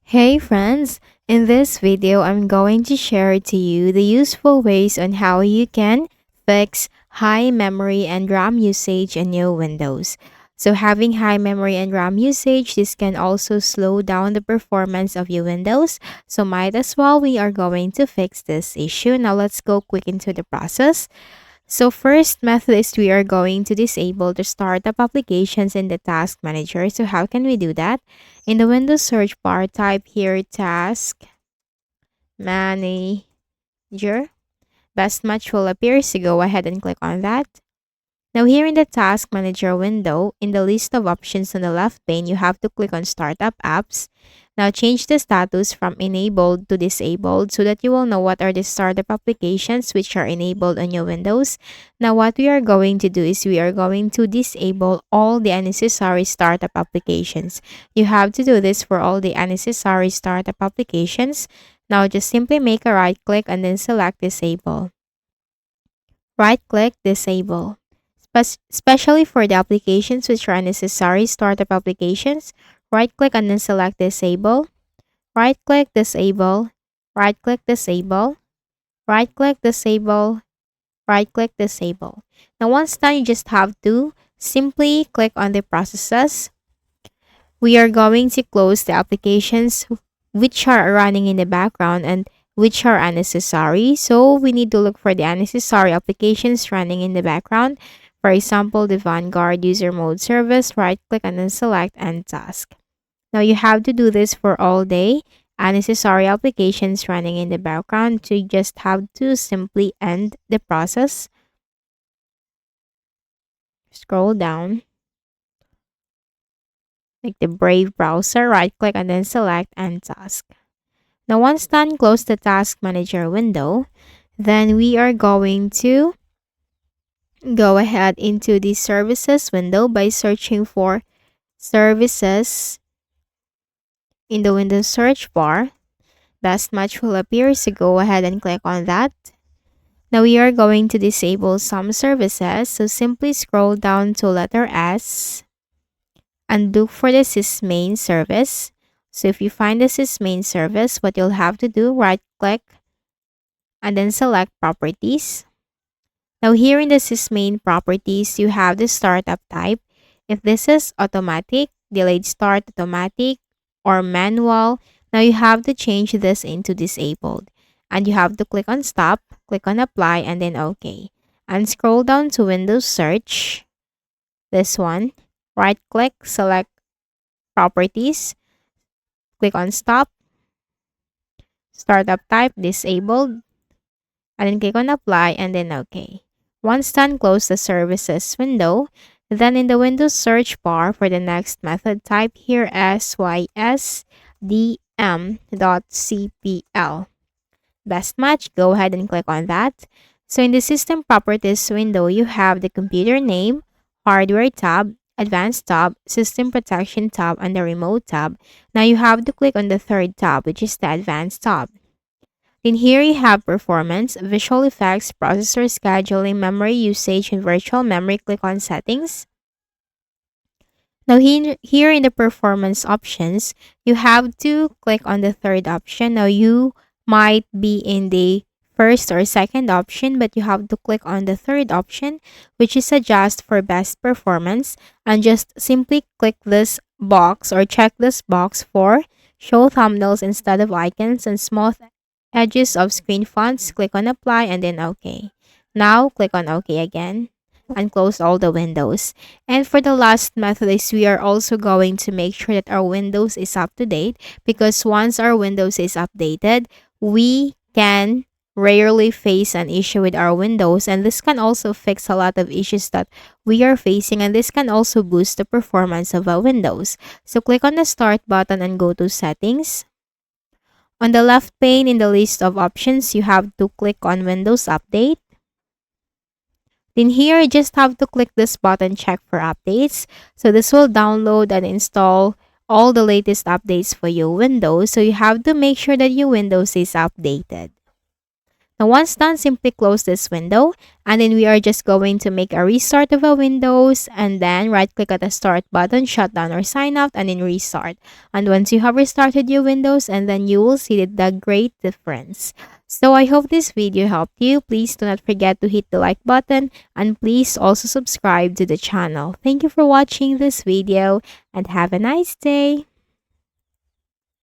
Hey friends, in this video I'm going to share to you the useful ways on how you can fix high memory and RAM usage in your Windows. So having high memory and RAM usage, this can also slow down the performance of your Windows. So might as well we are going to fix this issue. Now let's go quick into the process. So first method is we are going to disable the startup applications in the task manager. So how can we do that? In the Windows search bar, type here task manager. Best match will appear, so go ahead and click on that. Now here in the Task Manager window, in the list of options on the left pane, you have to click on Startup Apps. Now change the status from enabled to disabled so that you will know what are the startup applications which are enabled on your Windows. Now what we are going to do is we are going to disable all the unnecessary startup applications. You have to do this for all the unnecessary startup applications. Now just simply make a right click and then select Disable. Right click Disable. Especially for the applications which are unnecessary startup applications, right click and then select Disable, right click Disable, right click Disable, right click Disable, right click Disable. Now once done, you just have to simply click on the processes. We are going to close the applications which are running in the background and which are unnecessary. So we need to look for the unnecessary applications running in the background. For example, the Vanguard user mode service, right click and then select End Task. Now you have to do this for all day. Unnecessary applications running in the background, so you just have to simply end the process. Scroll down. Like the Brave browser, right click and then select End Task. Now once done, close the Task Manager window. Then we are going to go ahead into the Services window by searching for Services in the Windows search bar. Best match will appear, so go ahead and click on that. Now we are going to disable some services, so simply scroll down to letter S and look for the sysmain service. So if you find the sysmain service, what you'll have to do, right click and then select Properties. Now here in the sysmain properties, you have the startup type. If this is automatic, delayed start automatic, or manual, now you have to change this into disabled. And you have to click on stop, click on apply, and then OK. And scroll down to Windows search, this one. Right click, select properties, click on stop, startup type disabled, and then click on apply and then OK. Once done, close the services window. Then in the Windows search bar for the next method, type here sysdm.cpl. Best match, go ahead and click on that. So in the System Properties window, you have the Computer Name, Hardware tab, Advanced tab, System Protection tab, and the Remote tab. Now you have to click on the third tab, which is the Advanced tab. In here, you have Performance, Visual Effects, Processor Scheduling, Memory Usage, and Virtual Memory. Click on Settings. Now here in the Performance options, you have to click on the third option. Now you might be in the first or second option, but you have to click on the third option, which is Adjust for Best Performance, and just simply click this box or check this box for Show Thumbnails instead of icons and Smooth edges of screen fonts. Click on apply and then OK. Now click on OK again and close all the windows. And for the last method is we are also going to make sure that our Windows is up to date, because once our Windows is updated, we can rarely face an issue with our Windows, and this can also fix a lot of issues that we are facing, and this can also boost the performance of our Windows. So click on the Start button and go to Settings. On the left pane in the list of options, you have to click on Windows Update. Then here, you just have to click this button, Check for Updates. So this will download and install all the latest updates for your Windows. So you have to make sure that your Windows is updated. Now once done, simply close this window, and then we are just going to make a restart of our Windows, and then right click at the start button, shut down or sign out, and then restart. And once you have restarted your Windows, and then you will see the great difference. So I hope this video helped you. Please do not forget to hit the like button, and please also subscribe to the channel. Thank you for watching this video, and have a nice day.